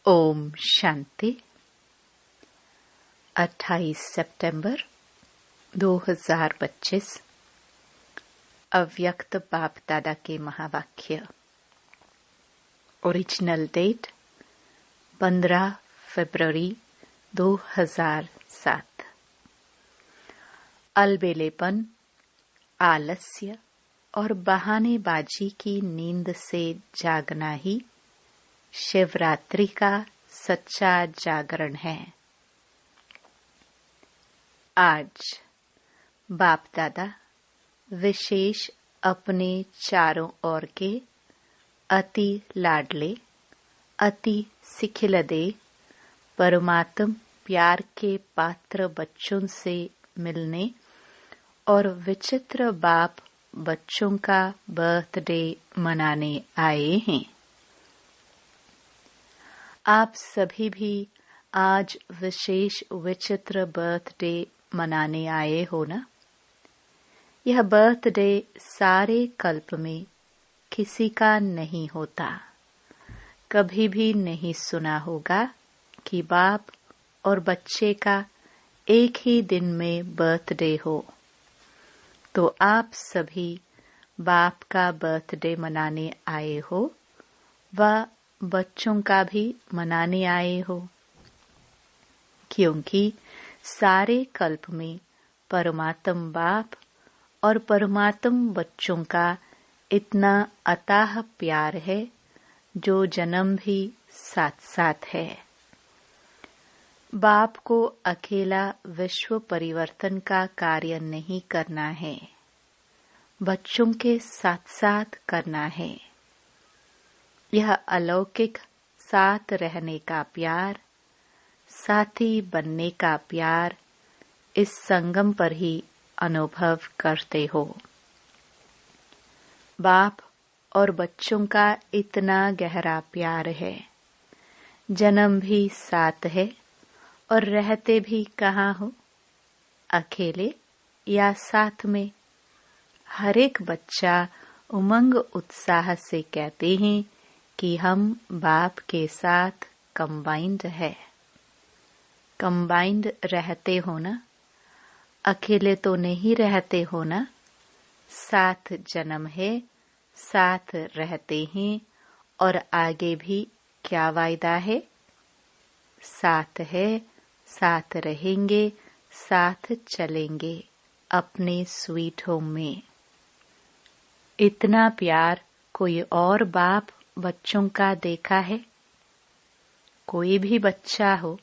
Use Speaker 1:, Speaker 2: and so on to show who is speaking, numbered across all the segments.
Speaker 1: ओम शांति। 28 सितंबर 2025 अव्यक्त बाप दादा के महावाक्य। ओरिजिनल डेट 15 फरवरी 2007। अलबेलेपन, आलस्य और बहानेबाजी की नींद से जागना ही शिवरात्रि का सच्चा जागरण है। आज बाप दादा विशेष अपने चारों ओर के अति लाडले, अति सिखिलदे परमात्म प्यार के पात्र बच्चों से मिलने और विचित्र बाप बच्चों का बर्थडे मनाने आए हैं। आप सभी भी आज विशेष विचित्र बर्थडे मनाने आए हो ना। यह बर्थडे सारे कल्प में किसी का नहीं होता। कभी भी नहीं सुना होगा कि बाप और बच्चे का एक ही दिन में बर्थडे हो। तो आप सभी बाप का बर्थडे मनाने आए हो व बच्चों का भी मनाने आए हो, क्योंकि सारे कल्प में परमात्म बाप और परमात्म बच्चों का इतना अथाह प्यार है जो जन्म भी साथ साथ है। बाप को अकेला विश्व परिवर्तन का कार्य नहीं करना है, बच्चों के साथ साथ करना है। यह अलौकिक साथ रहने का प्यार, साथी बनने का प्यार इस संगम पर ही अनुभव करते हो। बाप और बच्चों का इतना गहरा प्यार है। जन्म भी साथ है और रहते भी कहाँ हो, अकेले या साथ में। हर एक बच्चा उमंग उत्साह से कहते हैं कि हम बाप के साथ कंबाइंड है। कंबाइंड रहते हो ना, अकेले तो नहीं रहते हो ना। साथ जन्म है, साथ रहते हैं और आगे भी क्या वायदा है? साथ है, साथ रहेंगे, साथ चलेंगे अपने स्वीट होम में। इतना प्यार कोई और बाप बच्चों का देखा है? कोई भी बच्चा हो,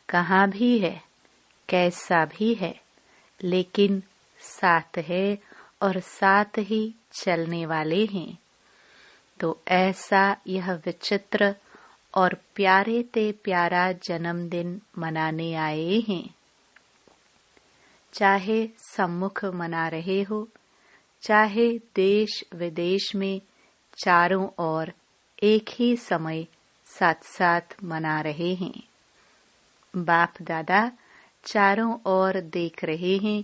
Speaker 1: कहाँ भी है, कैसा भी है, लेकिन साथ है और साथ ही चलने वाले हैं। तो ऐसा यह विचित्र और प्यारे ते प्यारा जन्मदिन मनाने आए हैं। चाहे सम्मुख मना रहे हो, चाहे देश विदेश में चारों ओर एक ही समय साथ साथ मना रहे हैं। बाप दादा चारों ओर देख रहे हैं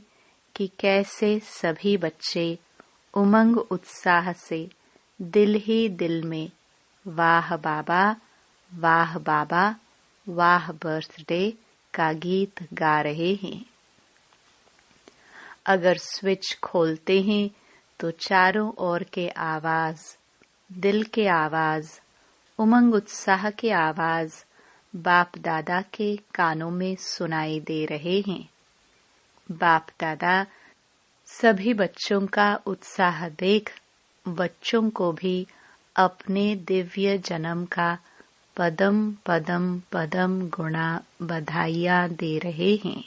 Speaker 1: कि कैसे सभी बच्चे उमंग उत्साह से दिल ही दिल में वाह बाबा, वाह बाबा, वाह बर्थडे का गीत गा रहे हैं। अगर स्विच खोलते हैं तो चारों ओर के आवाज, दिल के आवाज, उमंग उत्साह के आवाज बाप दादा के कानों में सुनाई दे रहे हैं। बाप दादा सभी बच्चों का उत्साह देख बच्चों को भी अपने दिव्य जन्म का पदम पदम पदम गुणा बधाइयाँ दे रहे हैं।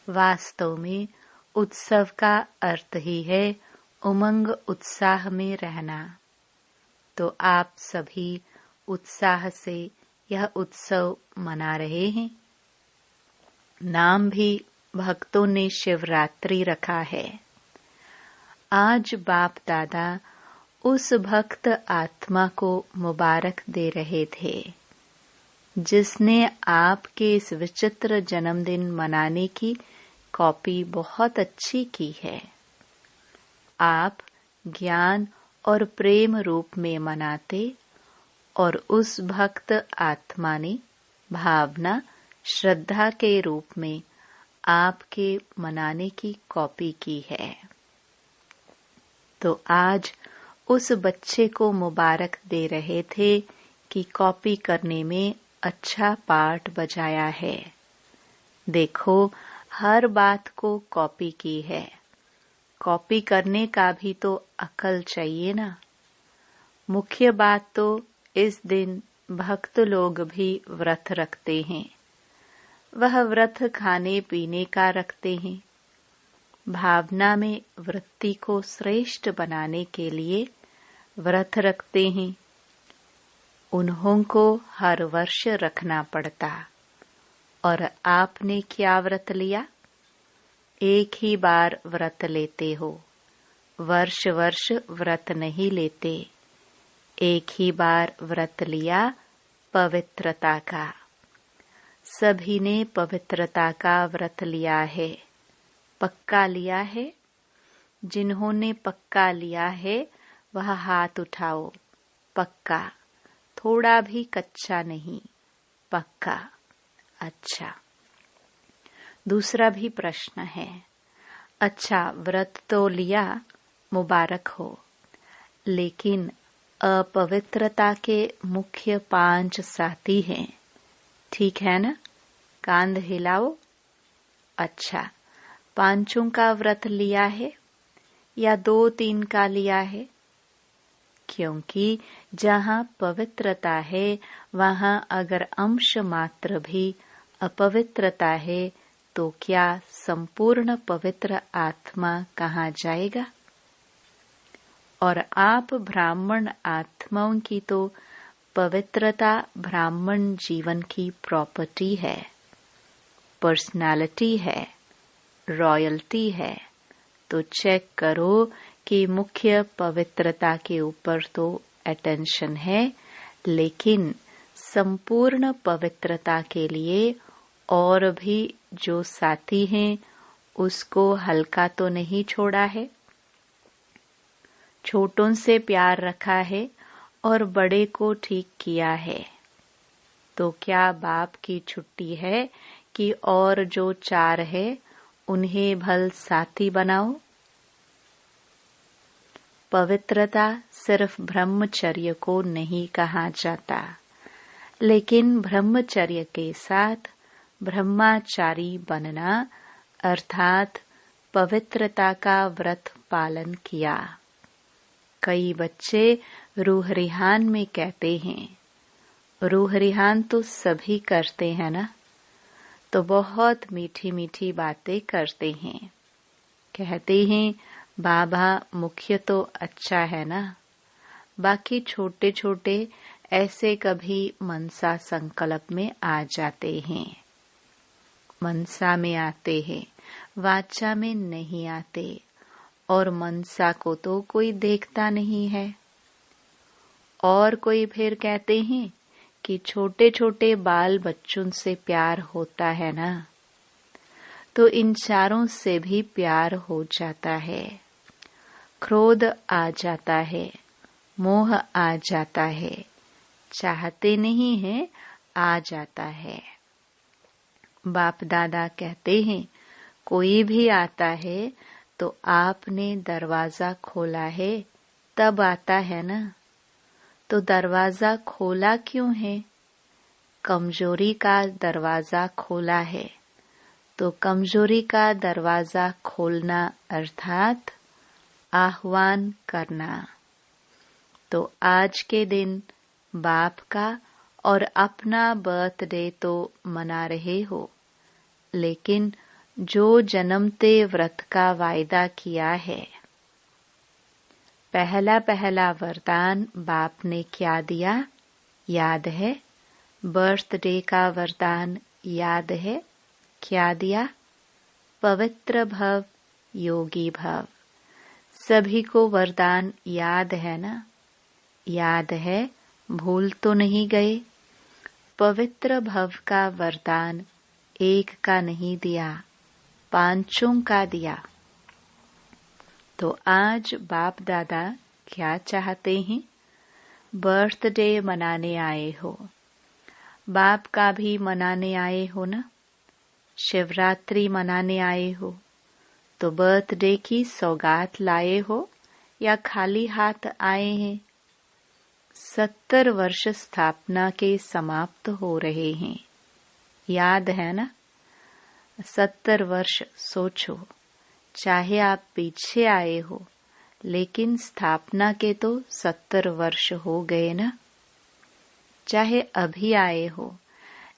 Speaker 1: वास्तव में उत्सव का अर्थ ही है उमंग उत्साह में रहना। तो आप सभी उत्साह से यह उत्सव मना रहे हैं। नाम भी भक्तों ने शिवरात्रि रखा है। आज बाप दादा उस भक्त आत्मा को मुबारक दे रहे थे जिसने आपके इस विचित्र जन्मदिन मनाने की कॉपी बहुत अच्छी की है। आप ज्ञान और प्रेम रूप में मनाते और उस भक्त आत्मा ने भावना श्रद्धा के रूप में आपके मनाने की कॉपी की है। तो आज उस बच्चे को मुबारक दे रहे थे कि कॉपी करने में अच्छा पार्ट बजाया है। देखो, हर बात को कॉपी की है। कॉपी करने का भी तो अकल चाहिए ना। मुख्य बात तो इस दिन भक्त लोग भी व्रत रखते हैं। वह व्रत खाने पीने का रखते हैं। भावना में वृत्ति को श्रेष्ठ बनाने के लिए व्रत रखते हैं। उन्हों को हर वर्ष रखना पड़ता। और आपने क्या व्रत लिया? एक ही बार व्रत लेते हो, वर्ष वर्ष व्रत नहीं लेते। एक ही बार व्रत लिया पवित्रता का। सभी ने पवित्रता का व्रत लिया है, पक्का लिया है। जिन्होंने पक्का लिया है वह हाथ उठाओ। पक्का, थोड़ा भी कच्चा नहीं, पक्का। अच्छा, दूसरा भी प्रश्न है। अच्छा, व्रत तो लिया, मुबारक हो, लेकिन अपवित्रता के मुख्य 5 साथी हैं, ठीक है ना? कांध हिलाओ। अच्छा, 5 का व्रत लिया है या 2-3 का लिया है? क्योंकि जहाँ पवित्रता है वहाँ अगर अंश मात्र भी अपवित्रता है तो क्या संपूर्ण पवित्र आत्मा कहाँ जाएगा? और आप ब्राह्मण आत्माओं की तो पवित्रता ब्राह्मण जीवन की प्रॉपर्टी है, पर्सनालिटी है, रॉयल्टी है। तो चेक करो कि मुख्य पवित्रता के ऊपर तो अटेंशन है, लेकिन संपूर्ण पवित्रता के लिए और भी जो साथी हैं उसको हल्का तो नहीं छोड़ा है। छोटों से प्यार रखा है और बड़े को ठीक किया है। तो क्या बाप की छुट्टी है कि और जो 4 है उन्हें भल साथी बनाओ? पवित्रता सिर्फ ब्रह्मचर्य को नहीं कहा जाता, लेकिन ब्रह्मचर्य के साथ ब्रह्मचारी बनना अर्थात पवित्रता का व्रत पालन किया। कई बच्चे रूह रिहान में कहते हैं, रूह रिहान तो सभी करते हैं ना, तो बहुत मीठी मीठी बातें करते हैं। कहते हैं बाबा मुख्य तो अच्छा है ना, बाकी छोटे छोटे ऐसे कभी मनसा संकल्प में आ जाते हैं। मनसा में आते हैं, वाचा में नहीं आते, और मनसा को तो कोई देखता नहीं है। और कोई फिर कहते हैं कि छोटे छोटे बाल बच्चों से प्यार होता है ना, तो इन चारों से भी प्यार हो जाता है। क्रोध आ जाता है, मोह आ जाता है, चाहते नहीं है, आ जाता है। बाप दादा कहते हैं कोई भी आता है तो आपने दरवाजा खोला है तब आता है ना, तो दरवाजा खोला क्यों है? कमजोरी का दरवाजा खोला है, तो कमजोरी का दरवाजा खोलना अर्थात आह्वान करना। तो आज के दिन बाप का और अपना बर्थडे तो मना रहे हो, लेकिन जो जन्मते व्रत का वायदा किया है, पहला पहला वरदान बाप ने क्या दिया याद है? बर्थडे का वरदान याद है? क्या दिया? पवित्र भव, योगी भव। सभी को वरदान याद है ना? याद है, भूल तो नहीं गए? पवित्र भव का वरदान एक का नहीं दिया, 5 का दिया। तो आज बाप दादा क्या चाहते हैं? बर्थडे मनाने आए हो, बाप का भी मनाने आए हो ना। शिवरात्रि मनाने आए हो तो बर्थडे की सौगात लाए हो या खाली हाथ आए हैं। 70 वर्ष स्थापना के समाप्त हो रहे हैं, याद है ना। 70 वर्ष सोचो, चाहे आप पीछे आए हो लेकिन स्थापना के तो 70 वर्ष हो गए ना। चाहे अभी आए हो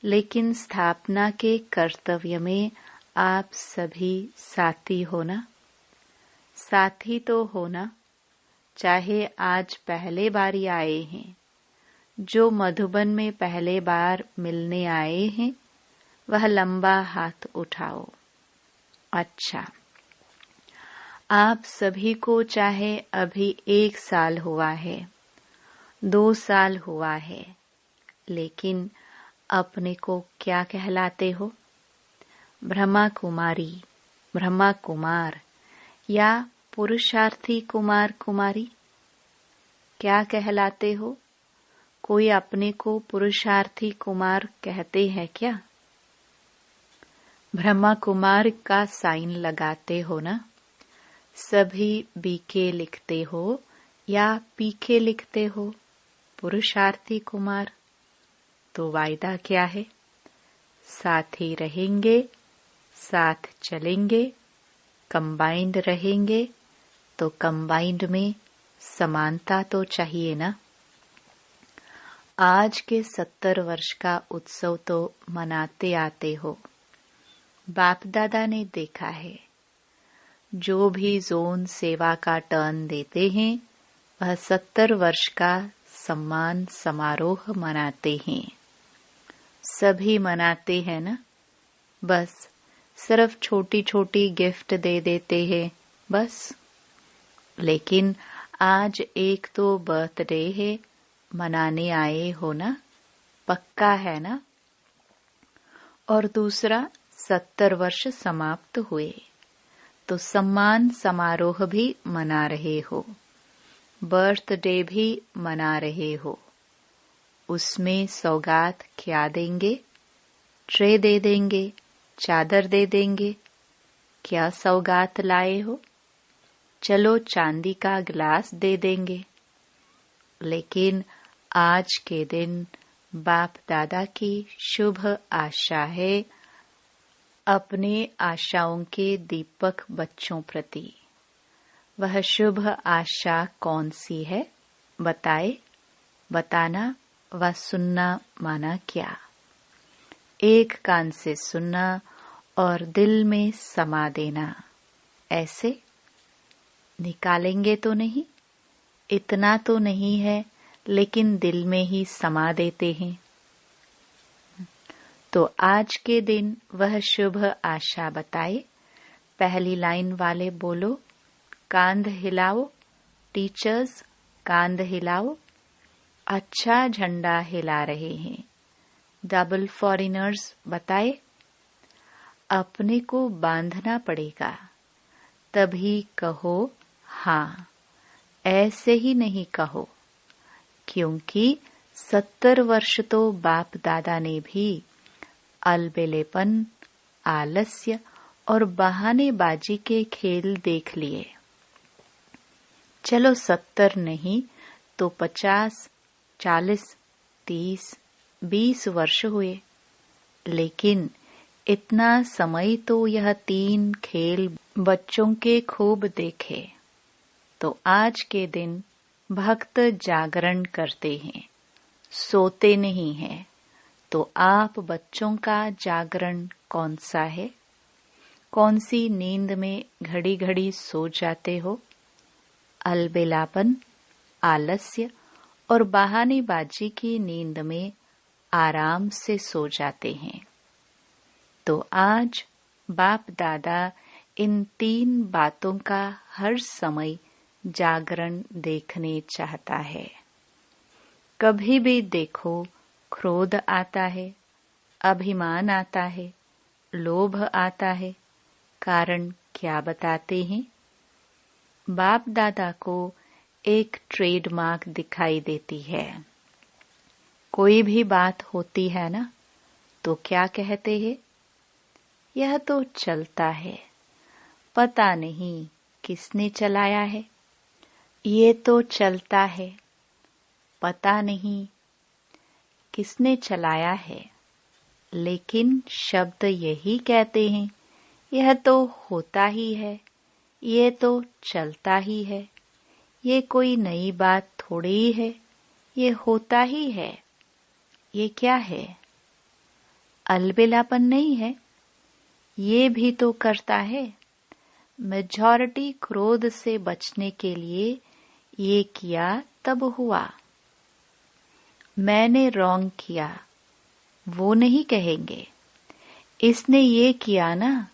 Speaker 1: लेकिन स्थापना के कर्तव्य में आप सभी साथी हो ना। साथी तो हो ना। चाहे आज पहले बार आए हैं, जो मधुबन में पहले बार मिलने आए हैं वह लंबा हाथ उठाओ। अच्छा, आप सभी को चाहे अभी 1 साल हुआ है, 2 साल हुआ है, लेकिन अपने को क्या कहलाते हो? ब्रह्मा कुमारी, ब्रह्मा कुमार या पुरुषार्थी कुमार कुमारी? क्या कहलाते हो? कोई अपने को पुरुषार्थी कुमार कहते हैं क्या? ब्रह्मा कुमार का साइन लगाते हो ना। सभी बीके लिखते हो या पीके लिखते हो? पुरुषार्थी कुमार। तो वायदा क्या है? साथ ही रहेंगे, साथ चलेंगे, कंबाइंड रहेंगे। तो कंबाइंड में समानता तो चाहिए ना। आज के 70 वर्ष का उत्सव तो मनाते आते हो। बाप दादा ने देखा है, जो भी जोन सेवा का टर्न देते हैं वह 70 वर्ष का सम्मान समारोह मनाते हैं। सभी मनाते हैं ना। बस सिर्फ छोटी छोटी गिफ्ट दे देते हैं बस। लेकिन आज एक तो बर्थडे है, मनाने आए हो ना, पक्का है ना। और दूसरा 70 वर्ष समाप्त हुए तो सम्मान समारोह भी मना रहे हो, बर्थडे भी मना रहे हो। उसमें सौगात क्या देंगे? ट्रे दे देंगे, चादर दे देंगे। क्या सौगात लाए हो? चलो चांदी का गिलास दे देंगे। लेकिन आज के दिन बाप दादा की शुभ आशा है अपने आशाओं के दीपक बच्चों प्रति। वह शुभ आशा कौन सी है? बताए, बताना व सुनना माना क्या? एक कान से सुनना और दिल में समा देना। ऐसे निकालेंगे तो नहीं, इतना तो नहीं है, लेकिन दिल में ही समा देते हैं। तो आज के दिन वह शुभ आशा बताए। पहली लाइन वाले बोलो, कांध हिलाओ। टीचर्स कांध हिलाओ। अच्छा झंडा हिला रहे हैं। डबल फॉरेनर्स बताए, अपने को बांधना पड़ेगा तभी कहो हाँ, ऐसे ही नहीं कहो। क्योंकि 70 वर्ष तो बाप दादा ने भी अलबेलेपन, आलस्य और बहानेबाजी के खेल देख लिए। चलो 70 नहीं तो 50, 40, 30, 20 वर्ष हुए, लेकिन इतना समय तो यह 3 खेल बच्चों के खूब देखे। तो आज के दिन भक्त जागरण करते हैं, सोते नहीं हैं। तो आप बच्चों का जागरण कौन सा है? कौन सी नींद में घड़ी घड़ी सो जाते हो? अलबेलापन, आलस्य और बहानेबाजी की नींद में आराम से सो जाते हैं। तो आज बाप दादा इन 3 बातों का हर समय जागरण देखने चाहता है। कभी भी देखो, क्रोध आता है, अभिमान आता है, लोभ आता है। कारण क्या बताते हैं? बाप दादा को एक ट्रेडमार्क दिखाई देती है। कोई भी बात होती है ना, तो क्या कहते हैं? यह तो चलता है, पता नहीं किसने चलाया है। ये तो चलता है, पता नहीं किसने चलाया है। लेकिन शब्द यही कहते हैं, यह तो होता ही है, ये तो चलता ही है। ये कोई नई बात थोड़ी है, ये होता ही है। ये क्या है? अलबेलापन नहीं है, ये भी तो करता है। मेजॉरिटी क्रोध से बचने के लिए ये किया तब हुआ। मैंने रॉन्ग किया, वो नहीं कहेंगे। इसने ये किया ना,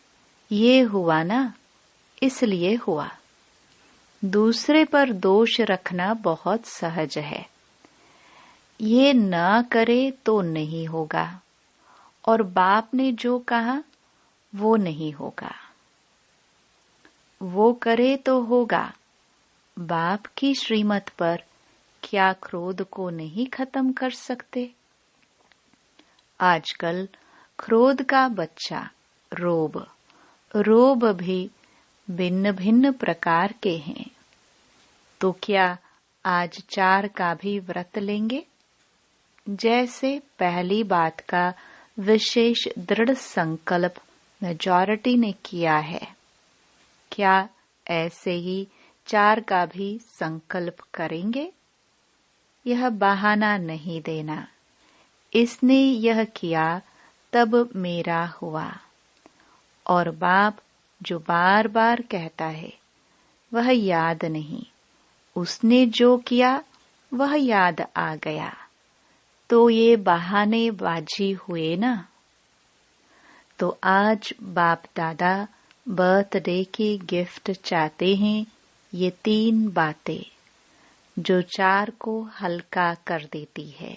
Speaker 1: ये हुआ ना, इसलिए हुआ। दूसरे पर दोष रखना बहुत सहज है। ये ना करे तो नहीं होगा, और बाप ने जो कहा वो नहीं होगा। वो करे तो होगा। बाप की श्रीमत पर क्या क्रोध को नहीं खत्म कर सकते? आजकल क्रोध का बच्चा रोब भी भिन्न भिन्न प्रकार के हैं। तो क्या आज 4 का भी व्रत लेंगे? जैसे पहली बात का विशेष दृढ़ संकल्प मेजॉरिटी ने किया है, क्या ऐसे ही 4 का भी संकल्प करेंगे? यह बहाना नहीं देना, इसने यह किया तब मेरा हुआ। और बाप जो बार बार कहता है वह याद नहीं, उसने जो किया वह याद आ गया। तो ये बहानेबाजी हुए ना। तो आज बाप दादा बर्थडे की गिफ्ट चाहते हैं, ये 3 बातें जो 4 को हल्का कर देती है।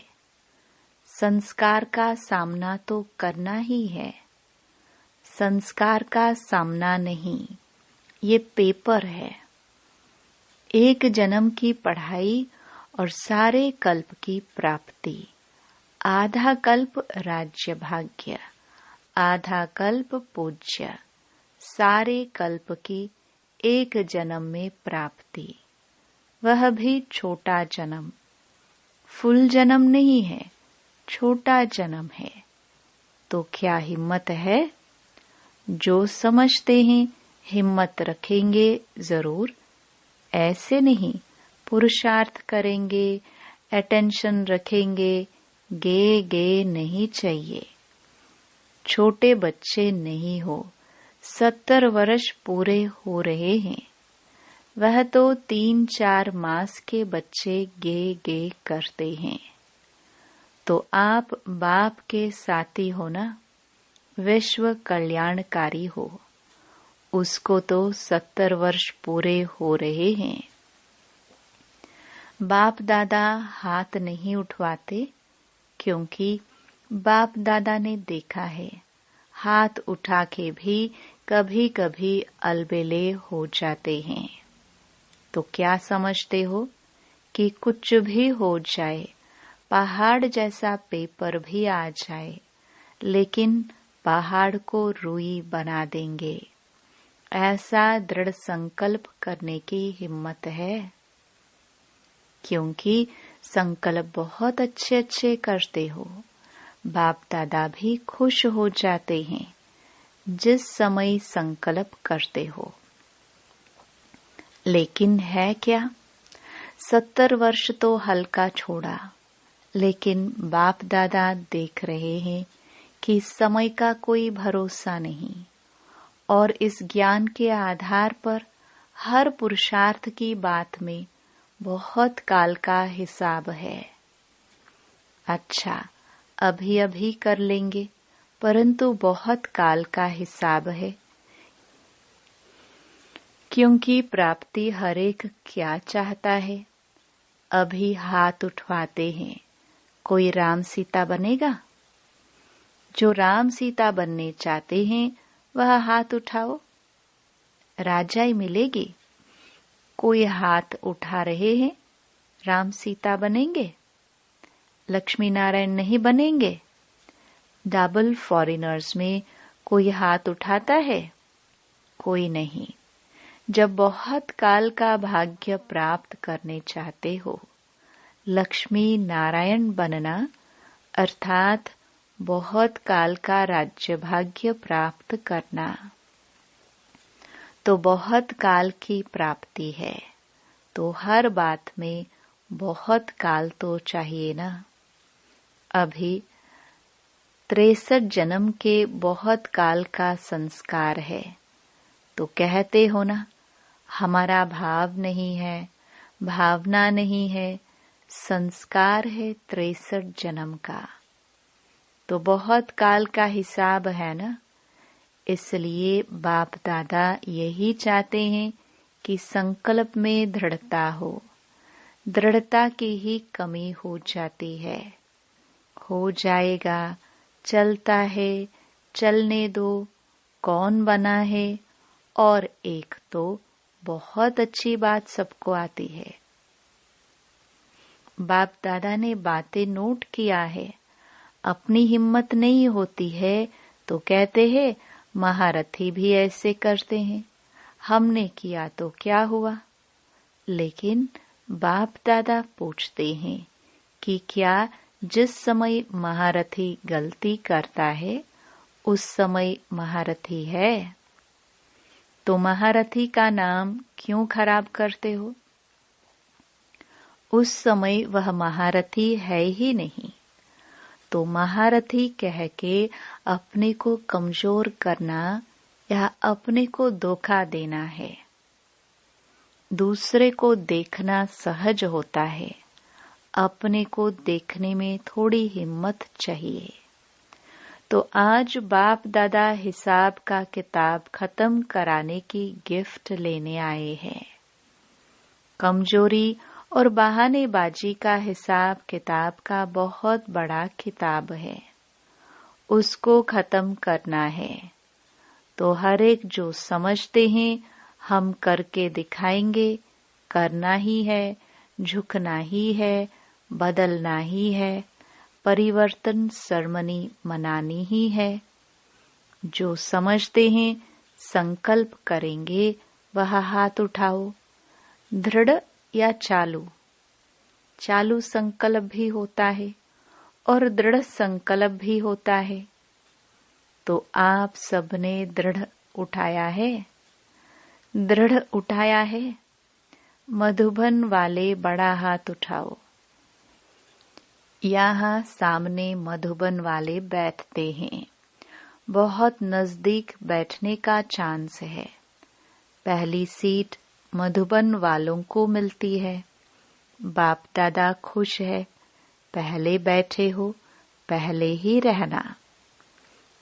Speaker 1: संस्कार का सामना तो करना ही है। संस्कार का सामना नहीं, ये पेपर है। एक जन्म की पढ़ाई और सारे कल्प की प्राप्ति। आधा कल्प राज्य भाग्य, आधा कल्प पूज्य, सारे कल्प की एक जन्म में प्राप्ति। वह भी छोटा जन्म, फुल जन्म नहीं है, छोटा जन्म है। तो क्या हिम्मत है? जो समझते हैं हिम्मत रखेंगे जरूर। ऐसे नहीं पुरुषार्थ करेंगे, अटेंशन रखेंगे, गे नहीं चाहिए। छोटे बच्चे नहीं हो, 70 वर्ष पूरे हो रहे हैं। वह तो 3-4 मास के बच्चे गे करते हैं। तो आप बाप के साथी हो ना, विश्व कल्याणकारी हो। उसको तो 70 वर्ष पूरे हो रहे हैं। बाप दादा हाथ नहीं उठवाते, क्योंकि बाप दादा ने देखा है हाथ उठा के भी कभी कभी अलबेले हो जाते हैं। तो क्या समझते हो कि कुछ भी हो जाए, पहाड़ जैसा पेपर भी आ जाए, लेकिन पहाड़ को रुई बना देंगे? ऐसा दृढ़ संकल्प करने की हिम्मत है? क्योंकि संकल्प बहुत अच्छे अच्छे करते हो। बाप दादा भी खुश हो जाते हैं जिस समय संकल्प करते हो। लेकिन है क्या? 70 वर्ष तो हल्का छोड़ा, लेकिन बाप दादा देख रहे हैं कि समय का कोई भरोसा नहीं, और इस ज्ञान के आधार पर हर पुरुषार्थ की बात में बहुत काल का हिसाब है। अच्छा, अभी अभी कर लेंगे, परंतु बहुत काल का हिसाब है। क्योंकि प्राप्ति हर एक क्या चाहता है? अभी हाथ उठवाते हैं, कोई राम सीता बनेगा? जो राम सीता बनने चाहते हैं वह हाथ उठाओ, राजाई मिलेगी। कोई हाथ उठा रहे हैं, राम सीता बनेंगे, लक्ष्मी नारायण नहीं बनेंगे। डबल फॉरेनर्स में कोई हाथ उठाता है? कोई नहीं। जब बहुत काल का भाग्य प्राप्त करने चाहते हो, लक्ष्मी नारायण बनना अर्थात बहुत काल का राज्य भाग्य प्राप्त करना, तो बहुत काल की प्राप्ति है, तो हर बात में बहुत काल तो चाहिए ना। अभी 63 जन्म के बहुत काल का संस्कार है, तो कहते हो ना हमारा भाव नहीं है, भावना नहीं है, संस्कार है 63 जन्म का, तो बहुत काल का हिसाब है ना। इसलिए बाप दादा यही चाहते हैं कि संकल्प में दृढ़ता हो। दृढ़ता की ही कमी हो जाती है। हो जाएगा, चलता है, चलने दो, कौन बना है। और एक तो बहुत अच्छी बात सबको आती है, बाप दादा ने बातें नोट किया है। अपनी हिम्मत नहीं होती है तो कहते हैं महारथी भी ऐसे करते हैं, हमने किया तो क्या हुआ। लेकिन बाप दादा पूछते हैं कि क्या जिस समय महारथी गलती करता है उस समय महारथी है? तो महारथी का नाम क्यों खराब करते हो? उस समय वह महारथी है ही नहीं। तो महारथी कह के अपने को कमजोर करना या अपने को धोखा देना है। दूसरे को देखना सहज होता है, अपने को देखने में थोड़ी हिम्मत चाहिए। तो आज बाप दादा हिसाब का किताब खत्म कराने की गिफ्ट लेने आए हैं। कमजोरी और बहानेबाजी का हिसाब किताब का बहुत बड़ा किताब है, उसको खत्म करना है। तो हर एक जो समझते हैं हम करके दिखाएंगे, करना ही है, झुकना ही है, बदलना ही है, परिवर्तन सेरेमनी मनानी ही है। जो समझते हैं संकल्प करेंगे वह हाथ उठाओ। दृढ़ या चालू? चालू संकल्प भी होता है और दृढ़ संकल्प भी होता है। तो आप सबने दृढ़ उठाया है, दृढ़ उठाया है। मधुबन वाले बड़ा हाथ उठाओ। यहाँ सामने मधुबन वाले बैठते हैं, बहुत नजदीक बैठने का चांस है। पहली सीट मधुबन वालों को मिलती है। बाप दादा खुश है, पहले बैठे हो, पहले ही रहना।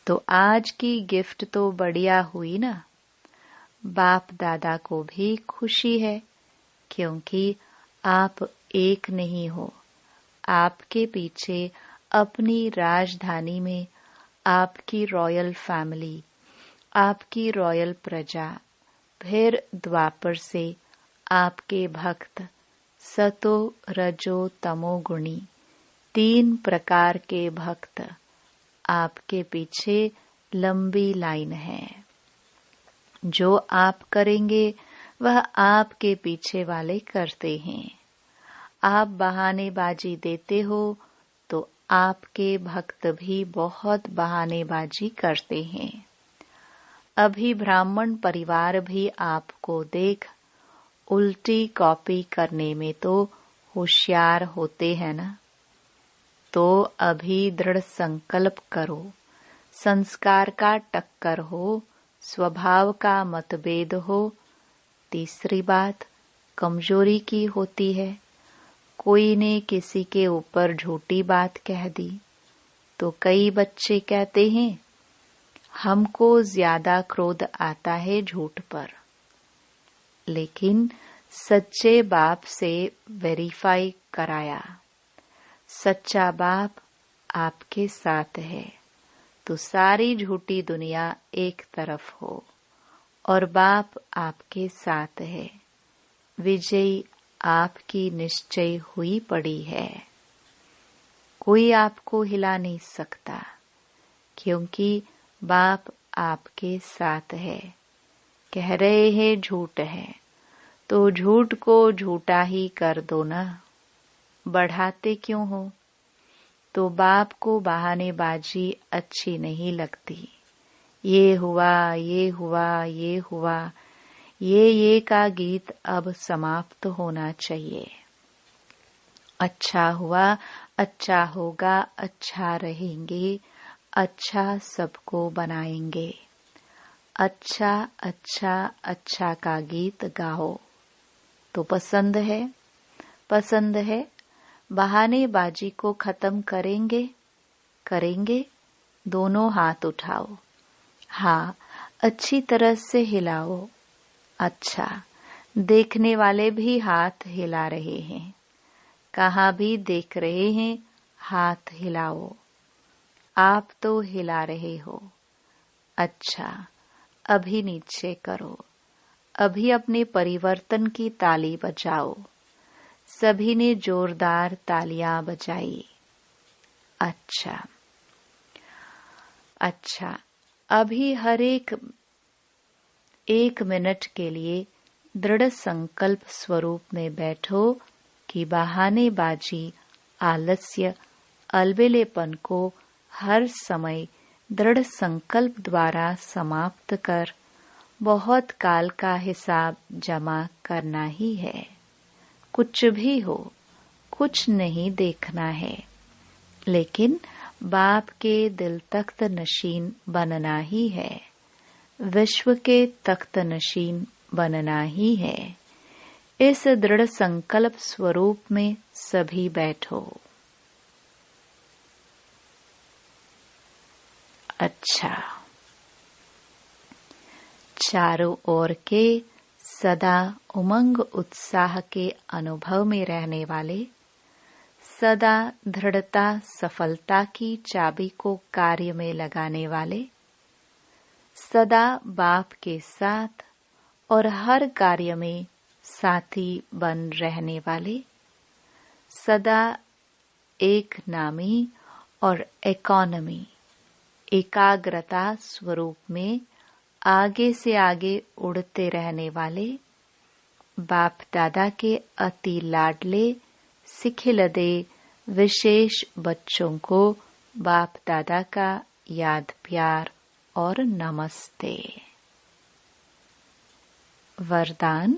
Speaker 1: तो आज की गिफ्ट तो बढ़िया हुई ना। बाप दादा को भी खुशी है, क्योंकि आप एक नहीं हो। आपके पीछे अपनी राजधानी में आपकी रॉयल फैमिली, आपकी रॉयल प्रजा, फिर द्वापर से आपके भक्त, सतो रजो तमो गुणी, 3 प्रकार के भक्त आपके पीछे लंबी लाइन है। जो आप करेंगे वह आपके पीछे वाले करते हैं। आप बहानेबाजी देते हो तो आपके भक्त भी बहुत बहानेबाजी करते हैं। अभी ब्राह्मण परिवार भी आपको देख उल्टी कॉपी करने में तो होशियार होते हैं ना। तो अभी दृढ़ संकल्प करो। संस्कार का टक्कर हो, स्वभाव का मतभेद हो। तीसरी बात कमजोरी की होती है। कोई ने किसी के ऊपर झूठी बात कह दी तो कई बच्चे कहते हैं हमको ज्यादा क्रोध आता है झूठ पर। लेकिन सच्चे बाप से वेरीफाई कराया, सच्चा बाप आपके साथ है तो सारी झूठी दुनिया एक तरफ हो और बाप आपके साथ है विजयी आपकी निश्चय हुई पड़ी है। कोई आपको हिला नहीं सकता, क्योंकि बाप आपके साथ है। कह रहे हैं झूठ है, तो झूठ को झूठा ही कर दो ना, बढ़ाते क्यों हो? तो बाप को बहानेबाजी अच्छी नहीं लगती। ये हुआ, ये हुआ, ये हुआ, ये का गीत अब समाप्त होना चाहिए। अच्छा हुआ, अच्छा होगा, अच्छा रहेंगे, अच्छा सबको बनाएंगे। अच्छा अच्छा अच्छा का गीत गाओ। तो पसंद है, पसंद है। बहानेबाजी को खत्म करेंगे, करेंगे। दोनों हाथ उठाओ, हाँ, अच्छी तरह से हिलाओ। अच्छा, देखने वाले भी हाथ हिला रहे हैं। कहाँ भी देख रहे हैं, हाथ हिलाओ। आप तो हिला रहे हो। अच्छा, अभी नीचे करो। अभी अपने परिवर्तन की ताली बजाओ। सभी ने जोरदार तालियां बजाई। अच्छा अच्छा, अभी हर एक मिनट के लिए दृढ़ संकल्प स्वरूप में बैठो कि बहानेबाजी, आलस्य, अलबेलेपन को हर समय दृढ़ संकल्प द्वारा समाप्त कर बहुत काल का हिसाब जमा करना ही है। कुछ भी हो, कुछ नहीं देखना है, लेकिन बाप के दिल तख्त नशीन बनना ही है। विश्व के तख्त नशीन बनना ही है। इस दृढ़ संकल्प स्वरूप में सभी बैठो। अच्छा, चारों ओर के सदा उमंग उत्साह के अनुभव में रहने वाले, सदा दृढ़ता सफलता की चाबी को कार्य में लगाने वाले, सदा बाप के साथ और हर कार्य में साथी बन रहने वाले, सदा एक नामी और इकोनॉमी, एकाग्रता स्वरूप में आगे से आगे उड़ते रहने वाले, बाप दादा के अति लाडले सिखिलदे विशेष बच्चों को बाप दादा का याद प्यार और नमस्ते। वरदान।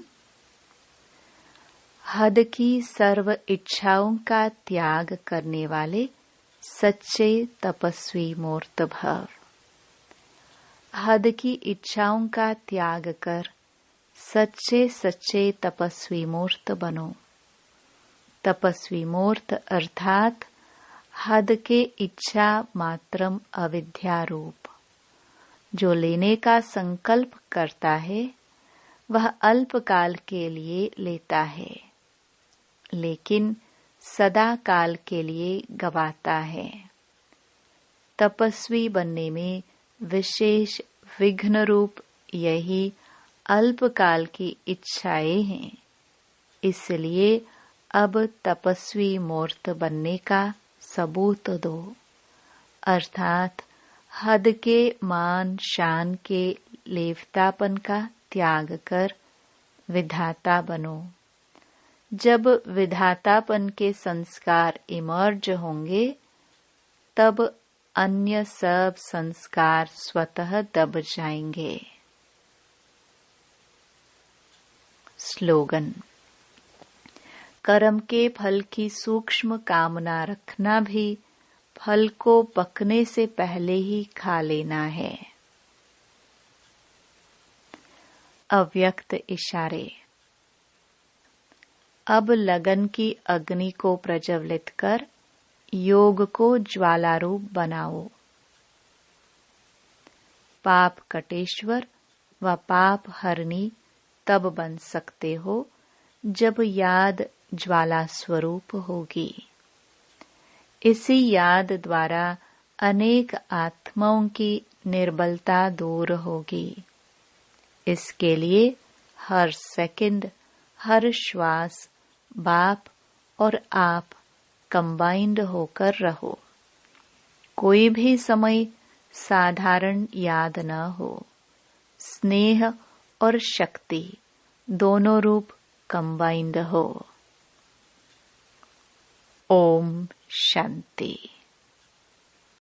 Speaker 1: हद की सर्व इच्छाओं का त्याग करने वाले सच्चे तपस्वी मूर्त भव। हद की इच्छाओं का त्याग कर सच्चे सच्चे तपस्वी मूर्त बनो। तपस्वी मूर्त अर्थात हद के इच्छा मात्रम अविद्या रूप। जो लेने का संकल्प करता है वह अल्पकाल के लिए लेता है, लेकिन सदा काल के लिए गवाता है। तपस्वी बनने में विशेष विघ्न रूप यही अल्पकाल की इच्छाएं हैं। इसलिए अब तपस्वी मूर्त बनने का सबूत दो, अर्थात हद के मान शान के लेवतापन का त्याग कर विधाता बनो। जब विधातापन के संस्कार इमर्ज होंगे, तब अन्य सब संस्कार स्वतः दब जाएंगे। स्लोगन। कर्म के फल की सूक्ष्म कामना रखना भी फल को पकने से पहले ही खा लेना है। अव्यक्त इशारे। अब लगन की अग्नि को प्रज्वलित कर योग को ज्वालारूप बनाओ। पाप कटेश्वर व पाप हरनी तब बन सकते हो जब याद ज्वाला स्वरूप होगी। इसी याद द्वारा अनेक आत्माओं की निर्बलता दूर होगी। इसके लिए हर सेकंड, हर श्वास बाप और आप कंबाइंड होकर रहो। कोई भी समय साधारण याद न हो। स्नेह और शक्ति दोनों रूप कंबाइंड हो। ओम शांति।